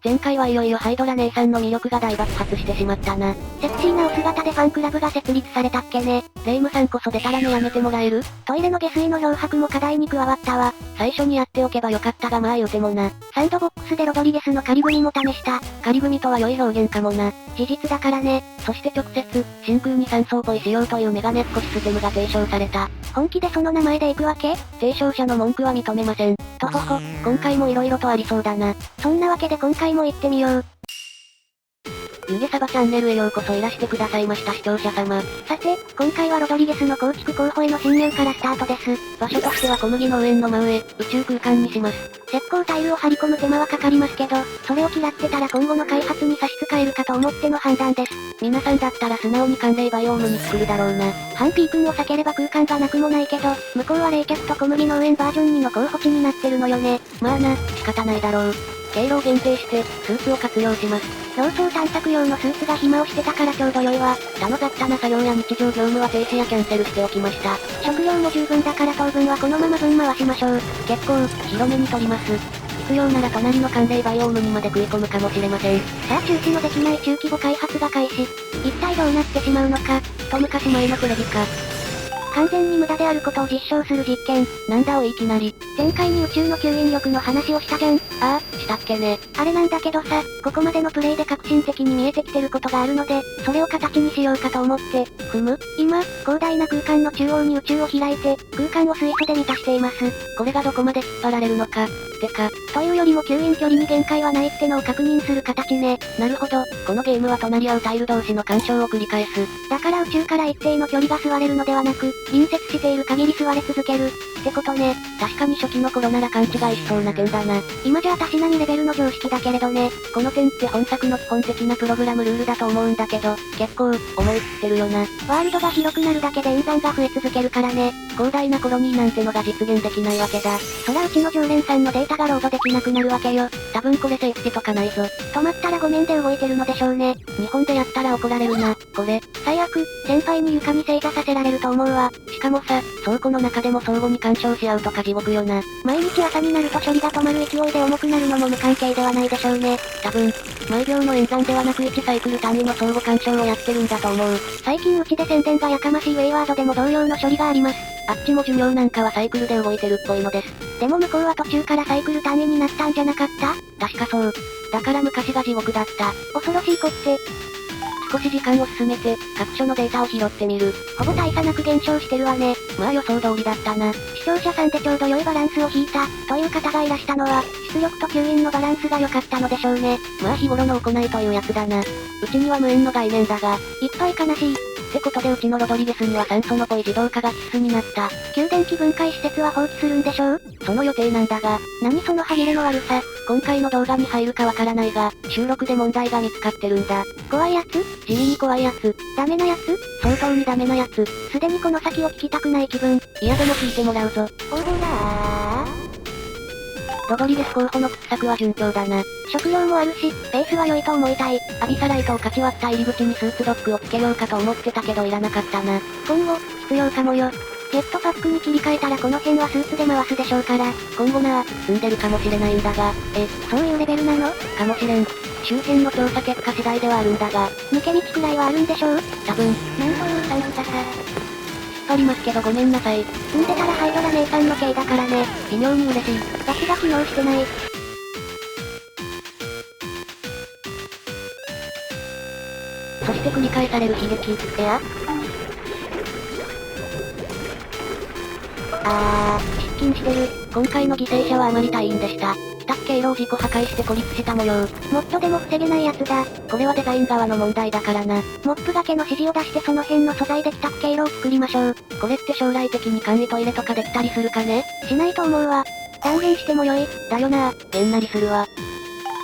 前回はいよいよハイドラ姉さんの魅力が大爆発してしまったな。セクシーなお姿でファンクラブが設立されたっけね。レイムさんこそデタラメやめてもらえる？トイレの下水の漂白も課題に加わったわ。最初にやっておけばよかったがまあ言うてもな。サンドボックスでロドリゲスの仮組も試した。仮組とは良い表現かもな。事実だからね。そして直接、真空に酸素をポイしようというメガネっ子システムが提唱された。本気でその名前で行くわけ？提唱者の文句は認めません。とほほ、今回も色々とありそうだな。そんなわけで今回も行ってみよう。湯気サバチャンネルへようこそいらしてくださいました視聴者様。さて、今回はロドリゲスの構築候補への侵入からスタートです。場所としては小麦農園の真上、宇宙空間にします。石膏タイルを張り込む手間はかかりますけど、それを嫌ってたら今後の開発に差し支えるかと思っての判断です。皆さんだったら素直に寒冷バイオームに作るだろうな。ハンピー君を避ければ空間がなくもないけど、向こうは冷却と小麦農園バージョン2の候補地になってるのよね。まあな、仕方ないだろう。経路を限定して、スーツを活用します。競争探索用のスーツが暇をしてたからちょうど良いわ。他の雑多な作業や日常業務は停止やキャンセルしておきました。食料も十分だから当分はこのまま分回しましょう。結構、広めに取ります。必要なら隣の寒冷バイオームにまで食い込むかもしれません。さあ中止のできない中規模開発が開始。一体どうなってしまうのか。一昔前のプレビか。完全に無駄であることを実証する実験。なんだおいきなり。前回に宇宙の吸引力の話をしたじゃん。ああ、したっけね。あれなんだけどさ、ここまでのプレイで革新的に見えてきてることがあるので、それを形にしようかと思って。今、広大な空間の中央に宇宙を開いて、空間を水素で満たしています。これがどこまで引っ張られるのか。てか、というよりも吸引距離に限界はないってのを確認する形ね。なるほど、このゲームは隣り合うタイル同士の干渉を繰り返す。だから宇宙から一定の距離が座れるのではなく、隣接している限り座れ続ける。ってことね。確かに初期の頃なら勘違いしそうな点だな。今じゃ私並みレベルの常識だけれどね。この点って本作の基本的なプログラムルールだと思うんだけど、結構、思い切ってるよな。ワールドが広くなるだけで演算が増え続けるからね。広大なコロニーなんてのが実現できないわけだ。そらうちの常連さんのデータがロードできなくなるわけよ。多分これセーフティとかないぞ。止まったら5年で動いてるのでしょうね。日本でやったら怒られるな、これ。最悪、先輩に床に正座させられると思うわ。しかもさ、倉庫の中でも相互に干渉し合うとか地獄よな。毎日朝になると処理が止まる勢いで重くなるのも無関係ではないでしょうね。多分、毎秒の演算ではなく1サイクル単位の相互干渉をやってるんだと思う。最近うちで宣伝がやかましいウェイワードでも同様の処理があります。あっちも寿命なんかはサイクルで動いてるっぽいのです。でも向こうは途中からサイクル単位になったんじゃなかった？確かそう。だから昔が地獄だった。恐ろしいこって。少し時間を進めて、各所のデータを拾ってみる。ほぼ大差なく減少してるわね。まあ予想通りだったな。視聴者さんでちょうど良いバランスを引いた、という方がいらしたのは、出力と吸引のバランスが良かったのでしょうね。まあ日頃の行いというやつだな。うちには無縁の概念だが、いっぱい悲しい。ってことでうちのロドリゲスには酸素のポイ自動化が必須になった。給電気分解施設は放棄するんでしょう？その予定なんだが、何その歯切れの悪さ。今回の動画に入るかわからないが、収録で問題が見つかってるんだ。怖いやつ？地味に怖いやつ。ダメなやつ？相当にダメなやつ。すでにこの先を聞きたくない気分。いやでも聞いてもらうぞ。ほらロドリゲス候補の掘削は順調だな。食料もあるし、ペースは良いと思いたい。アビサライトを勝ち割った入り口にスーツドッグをつけようかと思ってたけどいらなかったな。今後、必要かもよ。ジェットパックに切り替えたらこの辺はスーツで回すでしょうから。今後な積んでるかもしれないんだが、そういうレベルなの？かもしれん。周辺の調査結果次第ではあるんだが、抜け道くらいはあるんでしょう？多分。なんというさんくささ。引っ張りますけどごめんなさい。踏んでたらハイドラ姉さんの系だからね。微妙に嬉しい。ガスが機能してない。そして繰り返される悲劇。失禁してる。今回の犠牲者はあまり隊員でした。スタッフ経路を自己破壊して孤立した模様。もっとでも防げないやつだ。これはデザイン側の問題だからな。モップがけの指示を出してその辺の素材で帰宅経路を作りましょう。これって将来的に簡易トイレとかできたりするかね？しないと思うわ。断言しても良い。だよなげんなりするわ。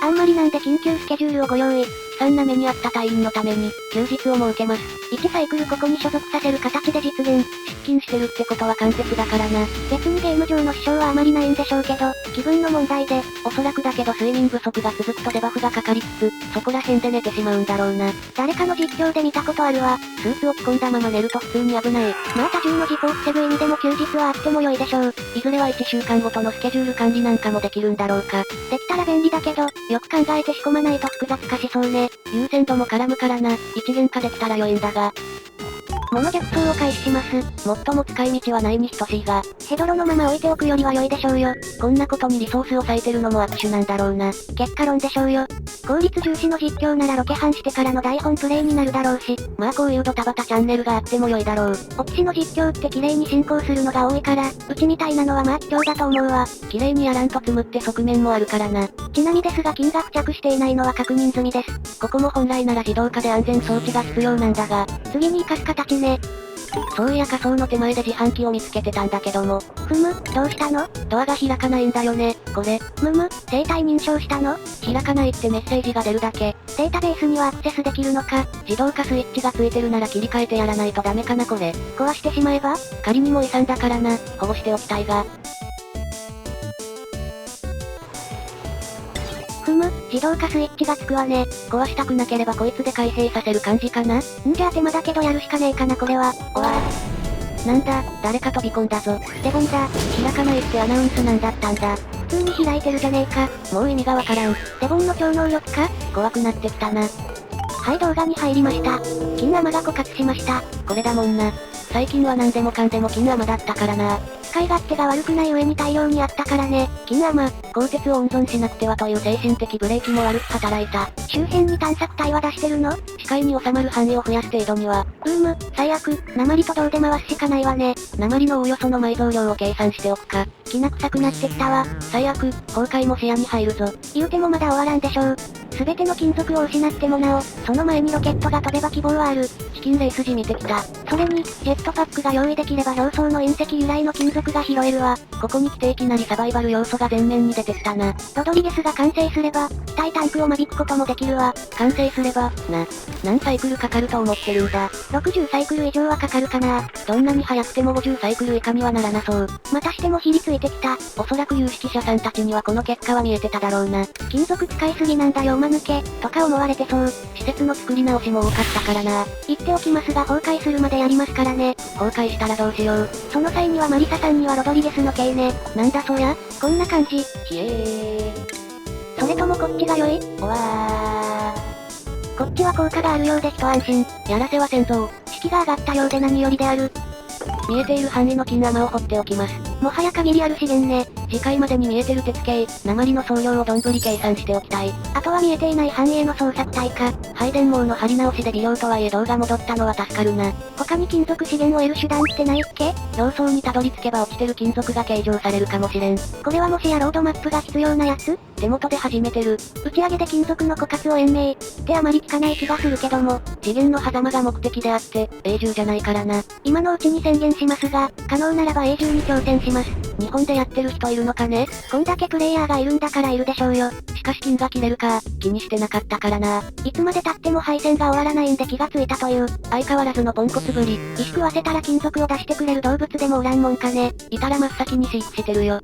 あんまりなんで緊急スケジュールをご用意。惨な目に遭った隊員のために、休日を設けます。1サイクルここに所属させる形で実現。出勤してるってことは間接だからな。別にゲーム上の支障はあまりないんでしょうけど、気分の問題で、おそらくだけど睡眠不足が続くとデバフがかかりつつ、そこら辺で寝てしまうんだろうな。誰かの実況で見たことあるわ。スーツを着込んだまま寝ると普通に危ない。まあ多重の事故を防ぐ意味でも休日はあっても良いでしょう。いずれは1週間ごとのスケジュール管理なんかもできるんだろうか。できたら便利だけど、よく考えて仕込まないと複雑化しそうね。優先度も絡むからな。一元化できたら良いんだが。物逆走を開始します。最も使い道はないに等しいが、ヘドロのまま置いておくよりは良いでしょうよ。こんなことにリソースを割いてるのも握手なんだろうな。結果論でしょうよ。効率重視の実況ならロケハンしてからの台本プレイになるだろうし、まあこういうドタバタチャンネルがあっても良いだろう。オキシの実況って綺麗に進行するのが多いから、うちみたいなのはまあ貴重だと思うわ。綺麗にやらんと積むって側面もあるからな。ちなみですが金が付着していないのは確認済みです。ここも本来なら自動化で安全装置が必要なんだが、次に活かす形ね。そういや仮想の手前で自販機を見つけてたんだけども。ふむ、どうしたの？ドアが開かないんだよね、これ。生体認証したの？開かないってメッセージが出るだけ。データベースにはアクセスできるのか？自動化スイッチがついてるなら切り替えてやらないとダメかなこれ。壊してしまえば？仮にも遺産だからな、保護しておきたいが。ふむ、自動化スイッチがつくわね。壊したくなければこいつで開閉させる感じかな？じゃあ手間だけどやるしかねえかなこれは。おわなんだ、誰か飛び込んだぞ。デボンだ。開かないってアナウンスなんだったんだ。普通に開いてるじゃねえか。もう意味がわからん。デボンの超能力か？怖くなってきたな。はい動画に入りました。金アマが枯渇しました。これだもんな。最近は何でもかんでも金アマだったからな。使い勝手が悪くない上に大量にあったからね。金アマ、鋼鉄を温存しなくてはという精神的ブレーキも悪く働いた。周辺に探索隊は出してるの？視界に収まる範囲を増やす程度には。最悪、鉛と銅で回すしかないわね。鉛のおおよその埋蔵量を計算しておくか。きな臭くなってきたわ。最悪、崩壊も視野に入るぞ。言うてもまだ終わらんでしょう。すべての金属を失ってもなお、その前にロケットが飛べば希望はある。チキンレース時見てきた。それに、ジェットパックが用意できれば表層の隕石由来の金属が拾えるわ。ここに来ていきなりサバイバル要素が前面に出てきたな。ロドリゲスが完成すれば、機体タンクを間引くこともできるわ。完成すれば、何サイクルかかると思ってるんだ。60サイクル以上はかかるかな。どんなに早くても50サイクル以下にはならなそう。またしてもひりついてきた。おそらく有識者さんたちにはこの結果は見えてただろうな。金属使いすぎなんだよ馬抜け、とか思われてそう。施設の作り直しも多かったからな。言っておきますが崩壊するまでやりますからね。崩壊したらどうしよう。その際にはマリサさんにはロドリゲスの系ね。なんだそりゃ？こんな感じ。ひえー。それともこっちが良い？おわー。こっちは効果があるようで一安心。やらせはせんぞ。士気が上がったようで何よりである。見えている範囲の金アマを掘っておきます。もはや限りある資源ね。次回までに見えてる鉄系、鉛の総量をどんぶり計算しておきたい。あとは見えていない範囲への捜索隊か。配電網の張り直しで微量とはいえ動画戻ったのは助かるな。他に金属資源を得る手段ってないっけ？表層にたどり着けば落ちてる金属が計上されるかもしれん。これはもしやロードマップが必要なやつ？手元で始めてる。打ち上げで金属の枯渇を延命ってあまり聞かない気がするけども。次元の狭間が目的であって、永住じゃないからな。今のうちに宣言しますが、可能ならば永住に挑戦します。日本でやってる人いるのかね？こんだけプレイヤーがいるんだからいるでしょうよ。しかし金が切れるか、気にしてなかったからな。いつまで経っても配線が終わらないんで気がついたという。相変わらずのポンコツぶり。萎縮わせたら金属を出してくれる動物でもおらんもんかね。いたら真っ先に飼育してるよ。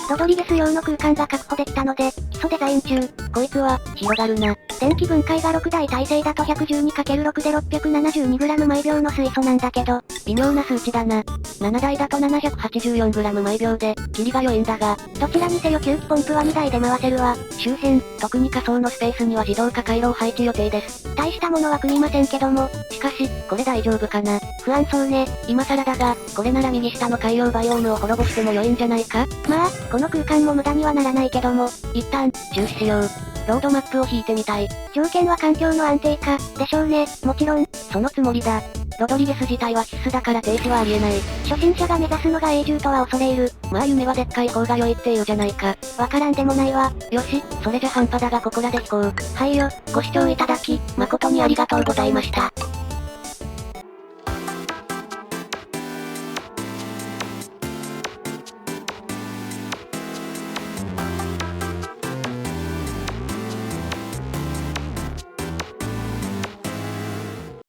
ロドリゲス用の空間が確保できたので、基礎デザイン中。こいつは、広がるな。電気分解が6台体制だと 112×6 で 672g 毎秒の水素なんだけど、微妙な数値だな。7台だと 784g 毎秒で、キリが良いんだが、どちらにせよ吸気ポンプは2台で回せるわ。周辺、特に仮想のスペースには自動化回路を配置予定です。大したものは組みませんけども、しかし、これ大丈夫かな？不安そうね。今更だが、これなら右下の海洋バイオームを滅ぼしても良いんじゃないか？まあ、この空間も無駄にはならないけども、一旦、中止しよう。ロードマップを引いてみたい。条件は環境の安定化、でしょうね、もちろん。そのつもりだ。ロドリゲス自体は必須だから停止はありえない。初心者が目指すのが永住とは恐れ入る。まあ夢はでっかい方が良いって言うじゃないか。わからんでもないわ。よし、それじゃ半端だがここらで引こう。はいよ。ご視聴いただき、誠にありがとうございました。